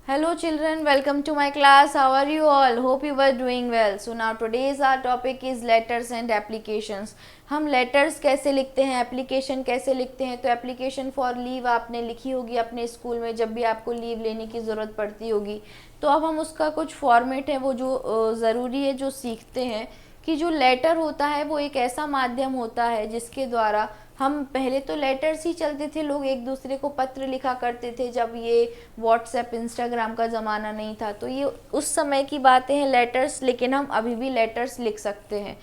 Hello children, welcome to my class. How are you all? Hope you were doing well. So now today's our topic is letters and applications. हम letters कैसे लिखते हैं, application कैसे लिखते हैं. तो application for leave आपने लिखी होगी अपने स्कूल में जब भी आपको लीव लेने की ज़रूरत पड़ती होगी. तो अब हम उसका कुछ फॉर्मेट है वो जो ज़रूरी है जो सीखते हैं कि जो लेटर होता है वो एक ऐसा माध्यम होता है जिसके द्वारा हम पहले तो लेटर्स ही चलते थे, लोग एक दूसरे को पत्र लिखा करते थे जब ये व्हाट्सएप इंस्टाग्राम का ज़माना नहीं था. तो ये उस समय की बातें हैं लेटर्स, लेकिन हम अभी भी लेटर्स लिख सकते हैं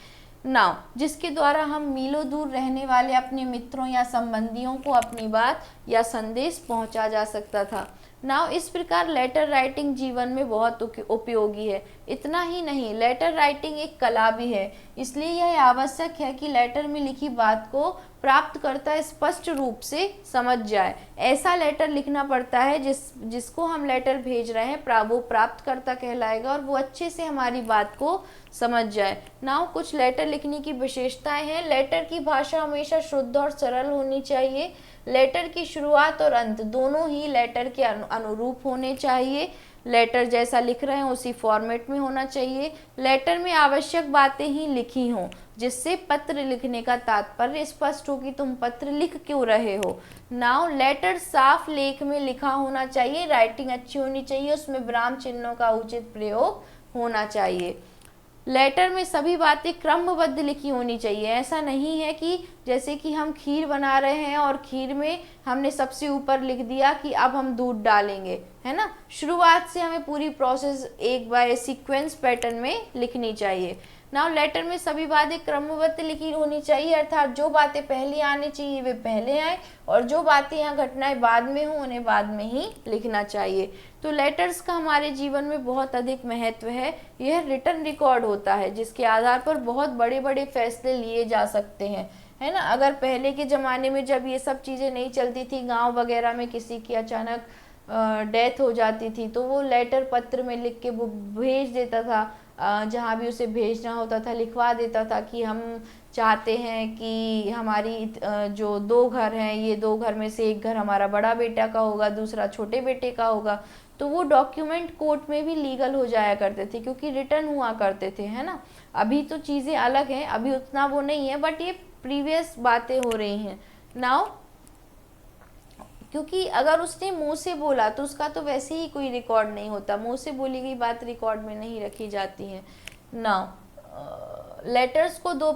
नाउ, जिसके द्वारा हम मीलों दूर रहने वाले अपने मित्रों या संबंधियों को अपनी बात या संदेश पहुंचा जा सकता था. नाउ इस प्रकार लेटर राइटिंग जीवन में बहुत उपयोगी है. इतना ही नहीं, लेटर राइटिंग एक कला भी है, इसलिए यह आवश्यक है कि लेटर में लिखी बात को प्राप्तकर्ता स्पष्ट रूप से समझ जाए. ऐसा लेटर लिखना पड़ता है जिसको हम लेटर भेज रहे हैं वो प्राप्तकर्ता कहलाएगा और वो अच्छे से हमारी बात को समझ जाए. नाउ कुछ लेटर लिखने की विशेषताएं हैं. लेटर की भाषा हमेशा शुद्ध और सरल होनी चाहिए. लेटर की शुरुआत और अंत दोनों ही लेटर के अनुरूप होने चाहिए. लेटर जैसा लिख रहे हैं उसी फॉर्मेट में होना चाहिए. लेटर में आवश्यक बातें ही लिखी हों जिससे पत्र लिखने का तात्पर्य स्पष्ट हो कि तुम पत्र लिख क्यों रहे हो. नाउ लेटर साफ लेख में लिखा होना चाहिए. राइटिंग अच्छी होनी चाहिए, उसमें विराम चिन्हों का उचित प्रयोग होना चाहिए. लेटर में सभी बातें क्रमबद्ध लिखी होनी चाहिए. ऐसा नहीं है कि जैसे कि हम खीर बना रहे हैं और खीर में हमने सबसे ऊपर लिख दिया कि अब हम दूध डालेंगे, है ना. शुरुआत से हमें पूरी प्रोसेस एक बाय सीक्वेंस पैटर्न में लिखनी चाहिए. नाउ लेटर में सभी बातें क्रमबद्ध लिखी होनी चाहिए, अर्थात जो बातें पहले आनी चाहिए वे पहले आए और जो बातें यहाँ घटनाएं बाद में हों उन्हें बाद में ही लिखना चाहिए. तो लेटर्स का हमारे जीवन में बहुत अधिक महत्व है. यह रिटन रिकॉर्ड होता है जिसके आधार पर बहुत बड़े बड़े फैसले लिए जा सकते हैं, है ना. अगर पहले के ज़माने में जब ये सब चीज़ें नहीं चलती थी, गांव वगैरह में किसी की अचानक डेथ हो जाती थी तो वो लेटर पत्र में लिख के वो भेज देता था. जहाँ भी उसे भेजना होता था लिखवा देता था कि हम चाहते हैं कि हमारी जो दो घर हैं ये दो घर में से एक घर हमारा बड़ा बेटा का होगा, दूसरा छोटे बेटे का होगा. तो वो डॉक्यूमेंट कोर्ट में भी लीगल हो जाया करते थे क्योंकि रिटर्न हुआ करते थे, है ना. अभी तो चीज़ें अलग हैं, अभी उतना वो नहीं है, बट ये प्रीवियस बातें हो रही हैं नाउ. क्योंकि अगर उसने मुंह से बोला तो उसका तो वैसे ही कोई रिकॉर्ड नहीं होता, मुंह से बोली गई बात रिकॉर्ड में नहीं रखी जाती है. नाउ लेटर्स दो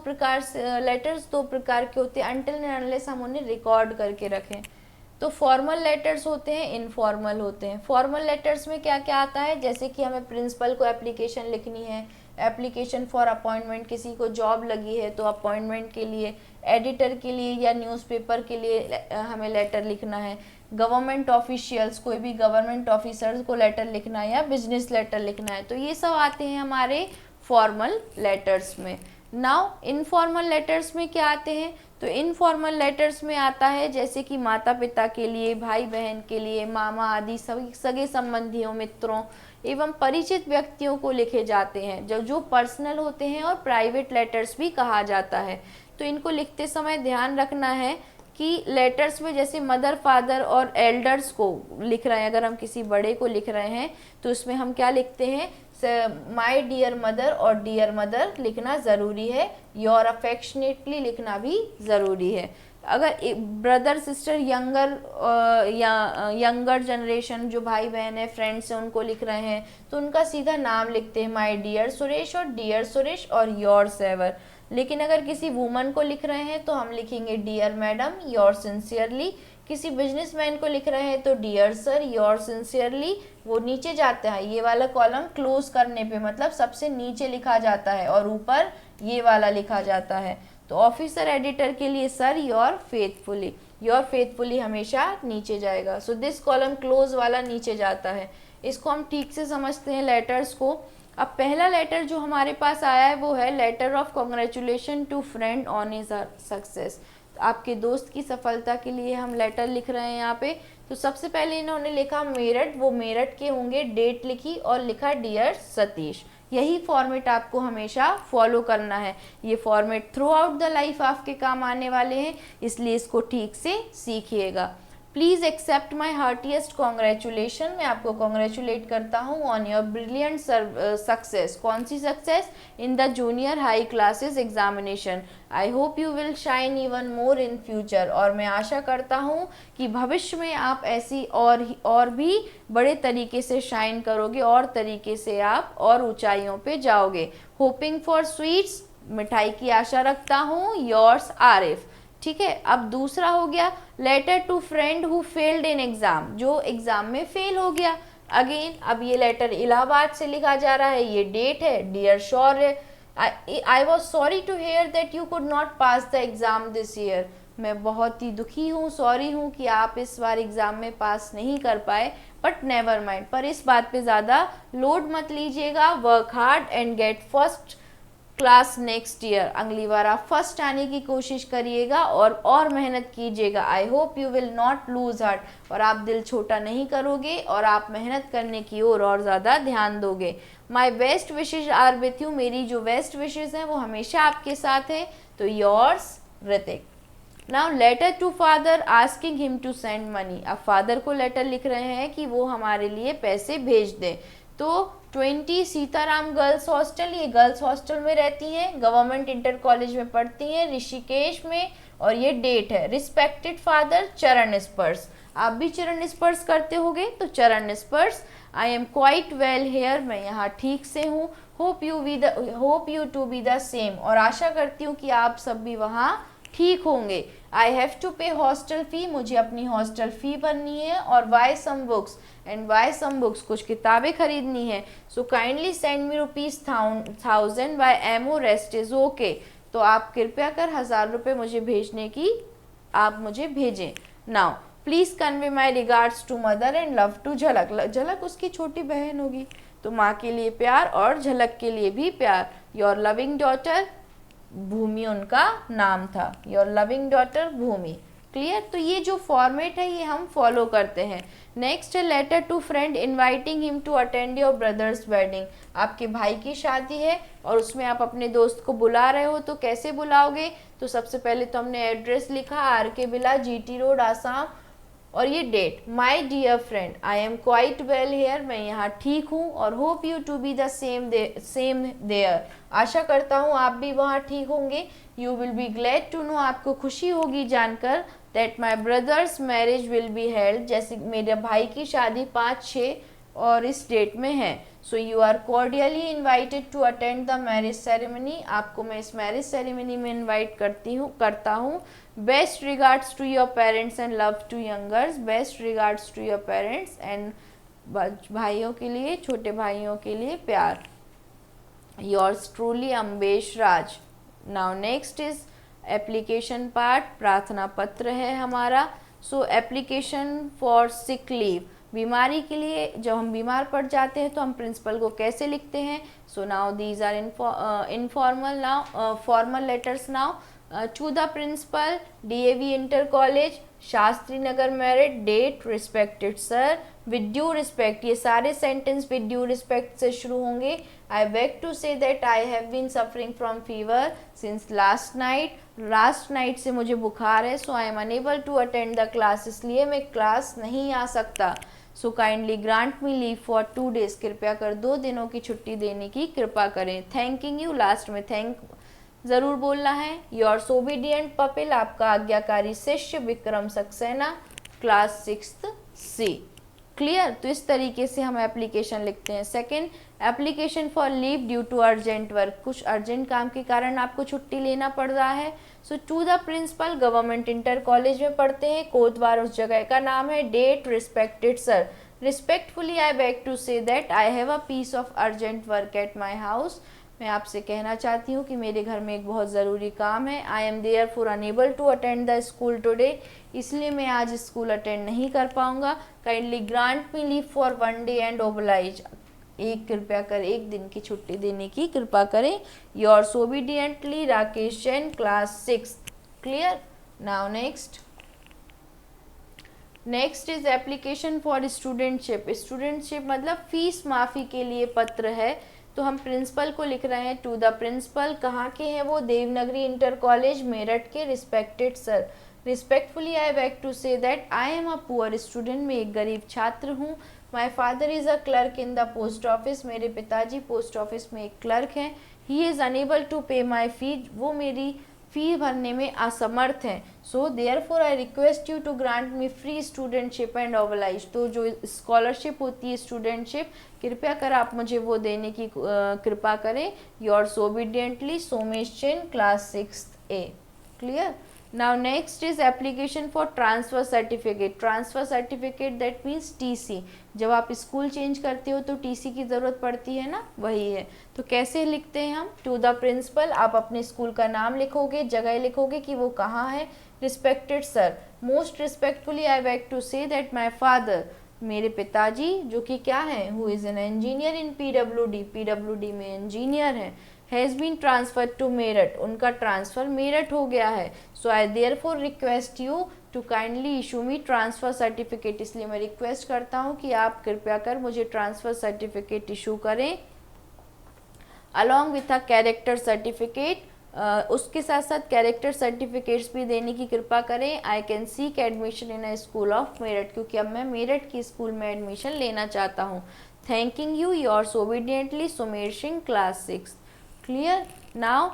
प्रकार के होते हैं अनटिल एंड अनलेस हम उन्हें रिकॉर्ड करके रखें. तो फॉर्मल लेटर्स होते हैं, इनफॉर्मल होते हैं. फॉर्मल लेटर्स में क्या क्या आता है, जैसे कि हमें प्रिंसिपल को एप्लीकेशन लिखनी है, एप्लीकेशन फॉर अपॉइंटमेंट, किसी को जॉब लगी है तो अपॉइंटमेंट के लिए, एडिटर के लिए या न्यूज़पेपर के लिए हमें लेटर लिखना है. गवर्नमेंट ऑफिशियल्स, कोई भी गवर्नमेंट ऑफिसर्स को लेटर लिखना है या बिजनेस लेटर लिखना है. तो ये सब आते हैं हमारे फॉर्मल लेटर्स में. नाउ इनफॉर्मल लेटर्स में क्या आते हैं, तो इनफॉर्मल लेटर्स में आता है जैसे कि माता पिता के लिए, भाई बहन के लिए, मामा आदि सभी सगे संबंधियों, मित्रों एवं परिचित व्यक्तियों को लिखे जाते हैं जो पर्सनल होते हैं और प्राइवेट लेटर्स भी कहा जाता है. तो इनको लिखते समय ध्यान रखना है कि लेटर्स में जैसे मदर फादर और एल्डर्स को लिख रहे हैं, अगर हम किसी बड़े को लिख रहे हैं तो उसमें हम क्या लिखते हैं, माय डियर मदर और डियर मदर लिखना ज़रूरी है. योर अफेक्शनेटली लिखना भी ज़रूरी है. अगर ब्रदर सिस्टर यंगर जनरेशन जो भाई बहन है, फ्रेंड्स हैं, उनको लिख रहे हैं तो उनका सीधा नाम लिखते हैं, माय डियर सुरेश और डियर सुरेश और योर्स एवर. लेकिन अगर किसी वुमन को लिख रहे हैं तो हम लिखेंगे डियर मैडम, योर सिंसियरली. किसी बिजनेसमैन को लिख रहे हैं तो डियर सर, योर सिंसियरली. वो नीचे जाता है, ये वाला कॉलम क्लोज करने पे मतलब सबसे नीचे लिखा जाता है और ऊपर ये वाला लिखा जाता है. तो ऑफिसर एडिटर के लिए sir, your faithfully. Your faithfully हमेशा नीचे जाएगा. सो दिस कॉलम क्लोज वाला नीचे जाता है. इसको हम ठीक से समझते हैं लेटर्स को. अब पहला लेटर जो हमारे पास आया है वो है letter of congratulation to friend on his success. आपके दोस्त की सफलता के लिए हम लेटर लिख रहे हैं यहाँ पे. तो सबसे पहले इन्होंने लिखा मेरठ, वो मेरठ के होंगे, डेट लिखी और लिखा डियर सतीश. यही फॉर्मेट आपको हमेशा फॉलो करना है. ये format throughout the life आपके काम आने वाले हैं, इसलिए इसको ठीक से सीखिएगा. Please accept my heartiest congratulation, मैं आपको कॉन्ग्रेचुलेट करता हूँ ऑन योर ब्रिलियंट सक्सेस। कौन सी success? In the junior high classes examination. I hope you will shine even more in future, और मैं आशा करता हूँ कि भविष्य में आप ऐसी और भी बड़े तरीके से शाइन करोगे, और तरीके से आप और ऊंचाइयों पे जाओगे। होपिंग फॉर स्वीट्स, मिठाई की आशा रखता हूँ। योर्स आरिफ। ठीक है, अब दूसरा हो गया letter to friend who failed in exam, जो एग्जाम में फेल हो गया। अगेन अब ये लेटर इलाहाबाद से लिखा जा रहा है, ये डेट है, dear Shaurya, I was sorry to hear that you could not pass the exam this year. मैं बहुत ही दुखी हूँ, सॉरी हूँ कि आप इस बार एग्जाम में पास नहीं कर पाए, बट नेवर माइंड, पर इस बात पे ज़्यादा लोड मत लीजिएगा। Work hard and get first class next year, अगली बार आप फर्स्ट आने की कोशिश करिएगा और मेहनत कीजिएगा। आई hope you will not lose heart, और आप दिल छोटा नहीं करोगे और आप मेहनत करने की ओर और ज़्यादा ध्यान दोगे। My best wishes are with you, मेरी जो बेस्ट विशेज हैं वो हमेशा आपके साथ हैं। तो yours Hrithik. Now letter to father asking him to send money, अब फादर को लेटर लिख रहे हैं कि वो हमारे लिए पैसे भेज दें। तो 20 सीताराम गर्ल्स हॉस्टल, ये गर्ल्स हॉस्टल में रहती हैं, गवर्नमेंट इंटर कॉलेज में पढ़ती हैं ऋषिकेश में, और ये डेट है। रिस्पेक्टेड फादर चरण स्पर्श, आप भी चरण स्पर्श करते होगे, तो चरण स्पर्श। I am quite well here, मैं यहाँ ठीक से हूँ। Hope you to be the same, और आशा करती हूँ कि आप सब भी वहाँ ठीक होंगे। I have to pay hostel fee, मुझे अपनी हॉस्टल फी भरनी है। और buy some books, and buy some books, कुछ किताबें खरीदनी है। So kindly send me ₹1000 by MO, rest is okay, तो आप कृपया कर 1000 रुपये मुझे भेजने की आप मुझे भेजें। Now please convey my regards to mother and love to Jhalak, Jhalak उसकी छोटी बहन होगी, तो माँ के लिए प्यार और झलक के लिए भी प्यार। योर लविंग डॉटर, भूमि उनका नाम था, your loving daughter Bhumi. Clear, तो ये जो फॉर्मेट है ये हम फॉलो करते हैं। नेक्स्ट है letter to friend inviting him to attend your brother's wedding, आपके भाई की शादी है और उसमें आप अपने दोस्त को बुला रहे हो, तो कैसे बुलाओगे? तो सबसे पहले तो हमने एड्रेस लिखा, RK बिला, GT रोड, आसाम, और ये date. My dear friend, I am quite well here, मैं यहाँ ठीक हूँ। और hope you to be the same there, आशा करता हूँ आप भी वहाँ ठीक होंगे। You will be glad to know, आपको खुशी होगी जानकर, that my brother's marriage will be held, जैसे मेरे भाई की शादी 5-6 और इस डेट में है। So you are cordially invited to attend the marriage ceremony, आपको मैं इस मैरिज सेरेमनी में इन्वाइट करता हूँ। Best regards to your parents and love to youngers, best regards to your parents and, भाइयों के लिए, छोटे भाइयों के लिए प्यार। Yours truly Ambesh Raj. Now next is application part, प्रार्थना पत्र है हमारा। So application for sick leave, बीमारी के लिए, जब हम बीमार पड़ जाते हैं तो हम प्रिंसिपल को कैसे लिखते हैं? So now these are informal, now formal letters. Now to the principal, DAV inter college, Shastri Nagar Meerut, date, respected sir, with due respect, ये सारे सेंटेंस विद ड्यू रिस्पेक्ट से शुरू होंगे। I beg to say that I have been suffering from fever since last night से मुझे बुखार है। So I am unable to attend the class, इसलिए मैं क्लास नहीं आ सकता। So kindly grant me leave for 2 days, कृपया कर 2 दिनों की छुट्टी देने की कृपा करें। थैंकिंग यू, लास्ट में थैंक ज़रूर बोलना है। योर ओबीडियंट पपिल, आपका आज्ञाकारी शिष्य Vikram Saxena, class 6th C। Clear, तो इस तरीके से हम एप्लीकेशन लिखते हैं। Second, application for leave due to urgent work, कुछ अर्जेंट काम के कारण आपको छुट्टी लेना पड़ रहा है। So to the principal, government inter college में पढ़ते हैं, कोतवार उस जगह का नाम है। Date, respected sir, respectfully I beg to say that I have a piece of urgent work at my house, मैं आपसे कहना चाहती हूँ कि मेरे घर में एक बहुत ज़रूरी काम है। I am therefore unable to attend the school today, इसलिए मैं आज स्कूल अटेंड नहीं कर पाऊँगा। Kindly grant me leave for 1 day and oblige, कृपया कर 1 दिन की छुट्टी देने की कृपा करें। Yours obediently Rakesh Jain, class 6। Clear, now next is application for studentship. Studentship मतलब फीस माफ़ी के लिए पत्र है, तो हम प्रिंसिपल को लिख रहे हैं। टू द प्रिंसिपल, कहाँ के हैं वो? देवनगरी इंटर कॉलेज मेरठ के, respected sir, respectfully I beg to say that I am a poor student, मैं एक गरीब छात्र हूँ। My father is a clerk in the post office, मेरे पिताजी पोस्ट ऑफिस में एक क्लर्क हैं। ही इज़ अनेबल टू पे माई फी, वो मेरी फ़ी भरने में असमर्थ हैं। So therefore I request you to grant me free studentship and oblige, तो जो स्कॉलरशिप होती है स्टूडेंटशिप, कृपया कर आप मुझे वो देने की कृपा करें। Yours obediently Somesh chain, class 6A। Clear. Now next is application for transfer certificate. Transfer certificate that means TC, जब आप स्कूल चेंज करते हो तो टीसी की ज़रूरत पड़ती है ना, वही है। तो कैसे लिखते हैं हम? टू द प्रिंसिपल, आप अपने स्कूल का नाम लिखोगे, जगह लिखोगे कि वो कहाँ है। Respected sir, most respectfully I beg to say that my father, मेरे पिताजी जो कि क्या है, who is an engineer in PWD, PWD में इंजीनियर है। Has been transferred to Meerut, उनका ट्रांसफ़र मेरठ हो गया है। So I therefore request you to kindly issue me transfer certificate, इसलिए मैं रिक्वेस्ट करता हूँ कि आप कृपया कर मुझे ट्रांसफ़र सर्टिफिकेट इशू करें। Along with a character certificate, उसके साथ साथ कैरेक्टर सर्टिफिकेट्स भी देने की कृपा करें। I can seek admission in a school of Meerut, क्योंकि अब मैं मेरठ की स्कूल में एडमिशन लेना चाहता हूँ। Thanking you, yours obediently Sumer Singh, class 6। Clear. Now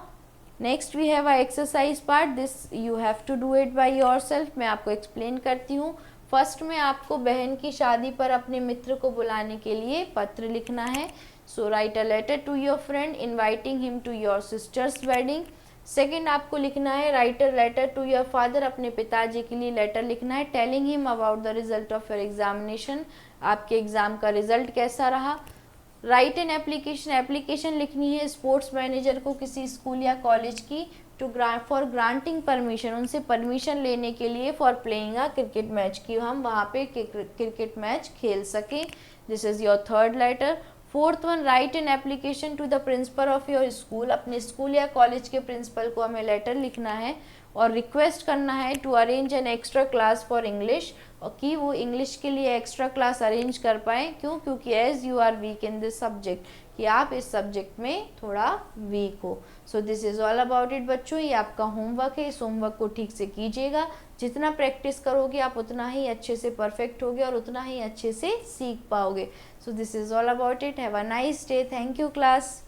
next we have a exercise part, this you have to do it by yourself. मैं आपको एक्सप्लेन करती हूँ। फर्स्ट में आपको बहन की शादी पर अपने मित्र को बुलाने के लिए पत्र लिखना है। So write a letter to your friend inviting him to your sister's wedding. Second आपको लिखना है write a letter to your father, अपने पिताजी के लिए लेटर लिखना है telling him about the result of your examination, आपके एग्ज़ाम का रिजल्ट कैसा रहा। राइट एन एप्लीकेशन, एप्लीकेशन लिखनी है स्पोर्ट्स मैनेजर को किसी स्कूल या कॉलेज की, टू फॉर ग्रांटिंग परमिशन, उनसे परमिशन लेने के लिए, for playing a cricket match, कि हम वहाँ पे क्रिकेट मैच खेल सकें। This is your third letter. Fourth one, write an application to the principal of your school, अपने स्कूल या कॉलेज के प्रिंसिपल को हमें लेटर लिखना है और रिक्वेस्ट करना है to arrange an extra class for English, और कि वो इंग्लिश के लिए एक्स्ट्रा क्लास अरेंज कर पाएँ। क्यों? क्योंकि as you are weak in this subject, कि आप इस सब्जेक्ट में थोड़ा वीक हो। So this is all about it बच्चों, ये आपका होमवर्क है। इस होमवर्क को ठीक से कीजिएगा, जितना प्रैक्टिस करोगे आप उतना ही अच्छे से परफेक्ट होगे और उतना ही अच्छे से सीख पाओगे। सो this is all about it. Have a nice day. Thank you class.